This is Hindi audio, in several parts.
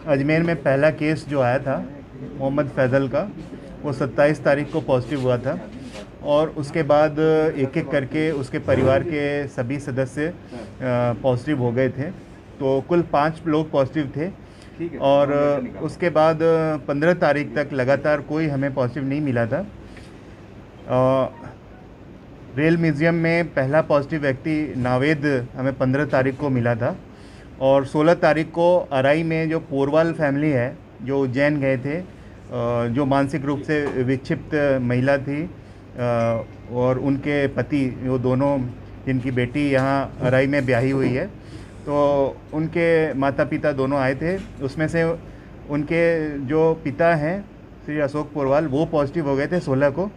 अजमेर में पहला केस जो आया था मोहम्मद फैज़ल का, वो 27 तारीख को पॉजिटिव हुआ था और उसके बाद एक एक करके उसके परिवार के सभी सदस्य पॉजिटिव हो गए थे। तो कुल 5 लोग पॉजिटिव थे और उसके बाद 15 तारीख तक लगातार कोई हमें पॉजिटिव नहीं मिला था। रेल म्यूज़ियम में पहला पॉजिटिव व्यक्ति नावेद हमें 15 तारीख को मिला था और 16 तारीख को अराई में जो पोरवाल फैमिली है जो उज्जैन गए थे, जो मानसिक रूप से विक्षिप्त महिला थी और उनके पति, वो दोनों जिनकी बेटी यहाँ अराई में ब्याही हुई है, तो उनके माता पिता दोनों आए थे। उसमें से उनके जो पिता हैं श्री अशोक पोरवाल, वो पॉजिटिव हो गए थे 16 को।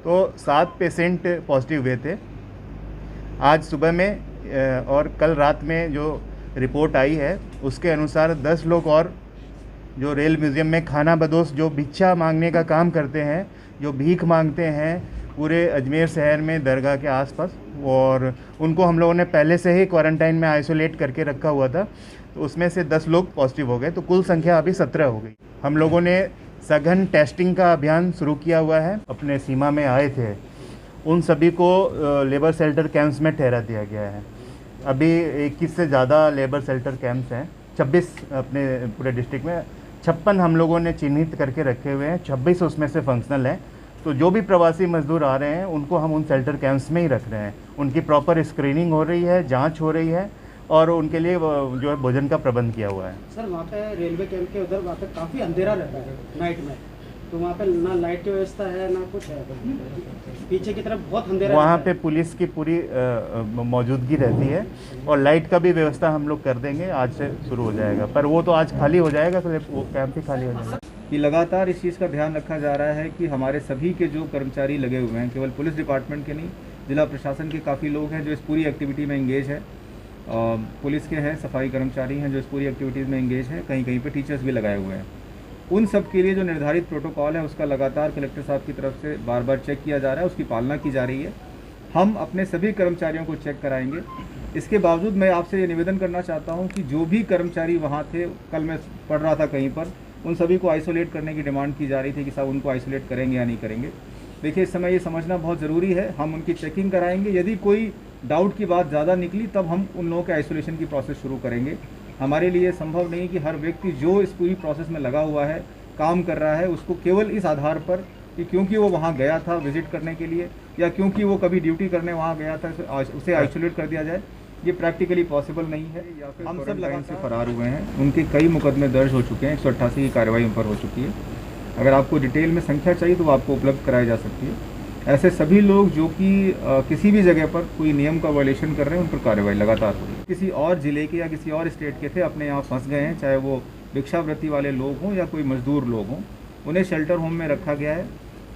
तो 7 पेशेंट पॉजिटिव हुए थे आज सुबह में और कल रात में जो रिपोर्ट आई है उसके अनुसार 10 लोग और जो रेल म्यूज़ियम में खाना बदोश जो भिक्षा मांगने का काम करते हैं, जो भीख मांगते हैं पूरे अजमेर शहर में दरगाह के आसपास, और उनको हम लोगों ने पहले से ही क्वारंटाइन में आइसोलेट करके रखा हुआ था, तो उसमें से 10 लोग पॉजिटिव हो गए, तो कुल संख्या अभी 17 हो गई। हम लोगों ने सघन टेस्टिंग का अभियान शुरू किया हुआ है। अपने सीमा में आए थे उन सभी को लेबर शेल्टर कैंप्स में ठहरा दिया गया है। अभी 21 से ज़्यादा लेबर शेल्टर कैंप्स हैं, 26 अपने पूरे डिस्ट्रिक्ट में। 56 हम लोगों ने चिन्हित करके रखे हुए हैं, 26 उसमें से फंक्शनल हैं। तो जो भी प्रवासी मजदूर आ रहे हैं उनको हम उन शेल्टर कैंप्स में ही रख रहे हैं। उनकी प्रॉपर स्क्रीनिंग हो रही है, जांच हो रही है और उनके लिए जो है भोजन का प्रबंध किया हुआ है। सर वहाँ पे रेलवे कैंप के उधर वहाँ पे काफ़ी अंधेरा रहता है नाइट में, तो वहाँ पे ना लाइट की व्यवस्था है ना कुछ है, पीछे की तरफ बहुत अंधेरा। वहाँ पे पुलिस की पूरी मौजूदगी रहती है और लाइट का भी व्यवस्था हम लोग कर देंगे। आज से शुरू हो जाएगा, पर वो तो आज खाली हो जाएगा, तो वो कैंप ही खाली हो जाएगा। कि लगातार इस चीज़ का ध्यान रखा जा रहा है कि हमारे सभी के जो कर्मचारी लगे हुए हैं, केवल पुलिस डिपार्टमेंट के नहीं, जिला प्रशासन के काफ़ी लोग हैं जो इस पूरी एक्टिविटी में इंगेज है। पुलिस के हैं, सफाई कर्मचारी हैं जो इस पूरी एक्टिविटीज़ में इंगेज हैं, कहीं कहीं पे टीचर्स भी लगाए हुए हैं। उन सब के लिए जो निर्धारित प्रोटोकॉल है उसका लगातार कलेक्टर साहब की तरफ से बार बार चेक किया जा रहा है, उसकी पालना की जा रही है। हम अपने सभी कर्मचारियों को चेक कराएंगे। इसके बावजूद मैं आपसे ये निवेदन करना चाहता हूँ कि जो भी कर्मचारी वहाँ थे, कल मैं पढ़ रहा था कहीं पर, उन सभी को आइसोलेट करने की डिमांड की जा रही थी कि साहब उनको आइसोलेट करेंगे या नहीं करेंगे। देखिए, इस समय ये समझना बहुत ज़रूरी है। हम उनकी चेकिंग कराएंगे, यदि कोई डाउट की बात ज़्यादा निकली तब हम उन लोगों के आइसोलेशन की प्रोसेस शुरू करेंगे। हमारे लिए संभव नहीं कि हर व्यक्ति जो इस पूरी प्रोसेस में लगा हुआ है, काम कर रहा है, उसको केवल इस आधार पर कि क्योंकि वो वहाँ गया था विजिट करने के लिए या क्योंकि वो कभी ड्यूटी करने वहाँ गया था उसे आइसोलेट कर दिया जाए। ये प्रैक्टिकली पॉसिबल नहीं है। हम सब लगातार से फरार हुए हैं, उनके कई मुकदमे दर्ज हो चुके हैं, 188 की कार्रवाई उन पर हो चुकी है। अगर आपको डिटेल में संख्या चाहिए तो वो आपको उपलब्ध कराई जा सकती है। ऐसे सभी लोग जो कि किसी भी जगह पर कोई नियम का वायलेशन कर रहे हैं, उन पर कार्रवाई लगातार हो रही है। किसी और ज़िले के या किसी और स्टेट के थे, अपने यहाँ फंस गए हैं, चाहे वो भिक्षावृत्ति वाले लोग हों या कोई मजदूर लोग हों, उन्हें शेल्टर होम में रखा गया है।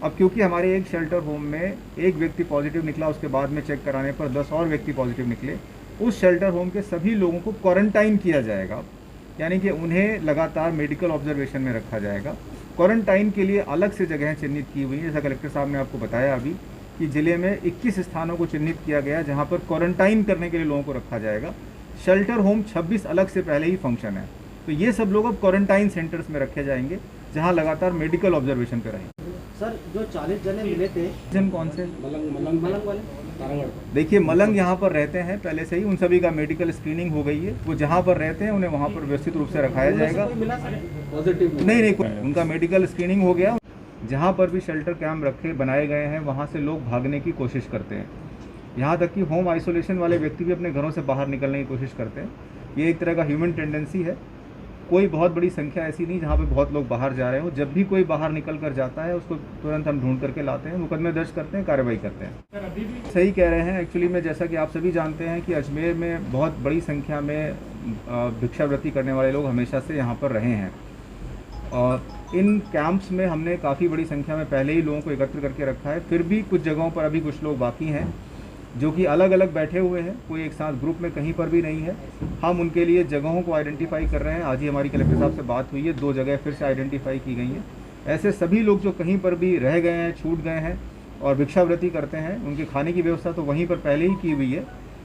अब क्योंकि हमारे एक शेल्टर होम में एक व्यक्ति पॉजिटिव निकला, उसके बाद में चेक कराने पर 10 और व्यक्ति पॉजिटिव निकले, उस शेल्टर होम के सभी लोगों को क्वारंटाइन किया जाएगा, यानी कि उन्हें लगातार मेडिकल ऑब्जर्वेशन में रखा जाएगा। क्वारंटाइन के लिए अलग से जगहें चिन्हित की हुई हैं, जैसा कलेक्टर साहब ने आपको बताया अभी कि ज़िले में 21 स्थानों को चिन्हित किया गया जहां पर क्वारंटाइन करने के लिए लोगों को रखा जाएगा। शेल्टर होम 26 अलग से पहले ही फंक्शन है, तो ये सब लोग अब क्वारंटाइन सेंटर्स में रखे जाएंगे जहां लगातार मेडिकल ऑब्जर्वेशन पे रहेंगे। सर जो 40 जने मिले थे, जन कौन से? मलंग वाले। देखिए, मलंग यहाँ पर रहते हैं पहले से ही, उन सभी का मेडिकल स्क्रीनिंग हो गई है। वो जहाँ पर रहते हैं उन्हें वहाँ पर व्यवस्थित रूप से रखाया जाएगा। पॉजिटिव नहीं, उनका मेडिकल स्क्रीनिंग हो गया। जहाँ पर भी शेल्टर कैंप बनाए गए हैं वहाँ से लोग भागने की कोशिश करते हैं। यहाँ तक कि होम आइसोलेशन वाले व्यक्ति भी अपने घरों से बाहर निकलने की कोशिश करते हैं। ये एक तरह का ह्यूमन टेंडेंसी है। कोई बहुत बड़ी संख्या ऐसी नहीं जहाँ पे बहुत लोग बाहर जा रहे हो। जब भी कोई बाहर निकल कर जाता है उसको तुरंत हम ढूंढ करके लाते हैं, मुकदमे दर्ज करते हैं, कार्रवाई करते हैं। सही कह रहे हैं। एक्चुअली में जैसा कि आप सभी जानते हैं कि अजमेर में बहुत बड़ी संख्या में भिक्षावृत्ति करने वाले लोग हमेशा से यहाँ पर रहे हैं और इन कैंप्स में हमने काफ़ी बड़ी संख्या में पहले ही लोगों को एकत्र करके रखा है। फिर भी कुछ जगहों पर अभी कुछ लोग बाकी हैं जो कि अलग अलग बैठे हुए हैं, कोई एक साथ ग्रुप में कहीं पर भी नहीं है। हम उनके लिए जगहों को आइडेंटिफाई कर रहे हैं। आज ही हमारी कलेक्टर साहब से बात हुई है, 2 जगह फिर से आइडेंटिफाई की गई हैं। ऐसे सभी लोग जो कहीं पर भी रह गए हैं, छूट गए हैं और भिक्षावृत्ति करते हैं, उनके खाने की व्यवस्था तो वहीं पर पहले ही की हुई है,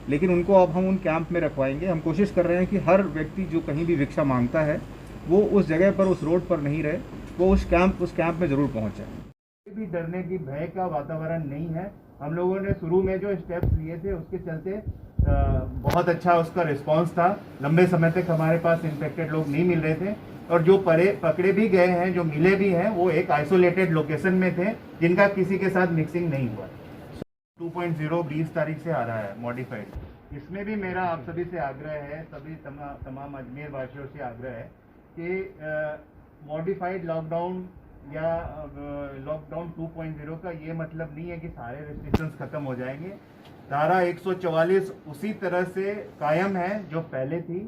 लेकिन उनको अब हम उन कैंप में रखवाएंगे। हम कोशिश कर रहे हैं कि हर व्यक्ति जो कहीं भी भिक्षा मांगता है वो उस जगह पर, उस रोड पर नहीं रहे, वो उस कैंप में ज़रूर पहुँच जाए। कोई भी डरने की भय का वातावरण नहीं है। हम लोगों ने शुरू में जो स्टेप्स लिए थे उसके चलते बहुत अच्छा उसका रिस्पांस था। लंबे समय तक हमारे पास इन्फेक्टेड लोग नहीं मिल रहे थे और जो पकड़े भी गए हैं, जो मिले भी हैं, वो एक आइसोलेटेड लोकेशन में थे जिनका किसी के साथ मिक्सिंग नहीं हुआ। 2.0 20 तारीख से आ रहा है मॉडिफाइड। इसमें भी मेरा आप सभी से आग्रह है, सभी तमाम अजमेर वासियों से आग्रह है कि मॉडिफाइड लॉकडाउन या लॉकडाउन 2.0 का ये मतलब नहीं है कि सारे रेस्ट्रिक्शंस खत्म हो जाएंगे। धारा 144 उसी तरह से कायम है जो पहले थी।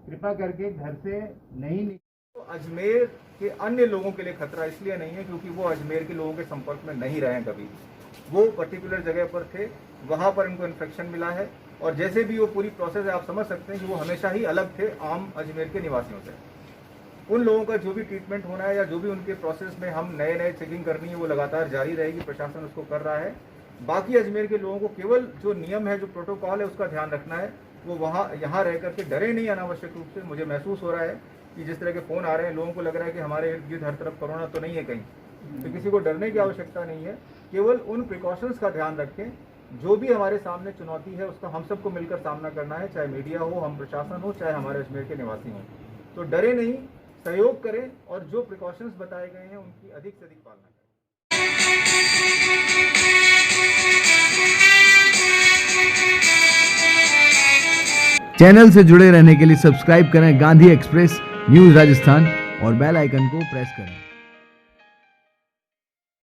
कृपा करके घर से नहीं तो अजमेर के अन्य लोगों के लिए खतरा इसलिए नहीं है क्योंकि वो अजमेर के लोगों के संपर्क में नहीं रहे हैं कभी। वो पर्टिकुलर जगह पर थे, वहाँ पर इनको इन्फेक्शन मिला है और जैसे भी वो पूरी प्रोसेस है आप समझ सकते हैं कि वो हमेशा ही अलग थे आम अजमेर के निवासियों से। उन लोगों का जो भी ट्रीटमेंट होना है या जो भी उनके प्रोसेस में हम नए चेकिंग करनी है वो लगातार जारी रहेगी, प्रशासन उसको कर रहा है। बाकी अजमेर के लोगों को केवल जो नियम है, जो प्रोटोकॉल है उसका ध्यान रखना है। वो यहाँ रह करके डरे नहीं अनावश्यक रूप से। मुझे महसूस हो रहा है कि जिस तरह के फ़ोन आ रहे हैं, लोगों को लग रहा है कि हमारे इर्द गिर्द हर तरफ कोरोना तो नहीं है कहीं, तो किसी को डरने की आवश्यकता नहीं है। केवल उन प्रिकॉशंस का ध्यान रखें। जो भी हमारे सामने चुनौती है उसका हम सबको मिलकर सामना करना है, चाहे मीडिया हो, हम प्रशासन हो, चाहे हमारे अजमेर के निवासी हों। तो डरे नहीं, सहयोग करें और जो प्रिकॉशंस बताए गए हैं उनकी अधिक से अधिक पालना करें। चैनल से जुड़े रहने के लिए सब्सक्राइब करें गांधी एक्सप्रेस न्यूज़ राजस्थान और बेल आइकन को प्रेस करें।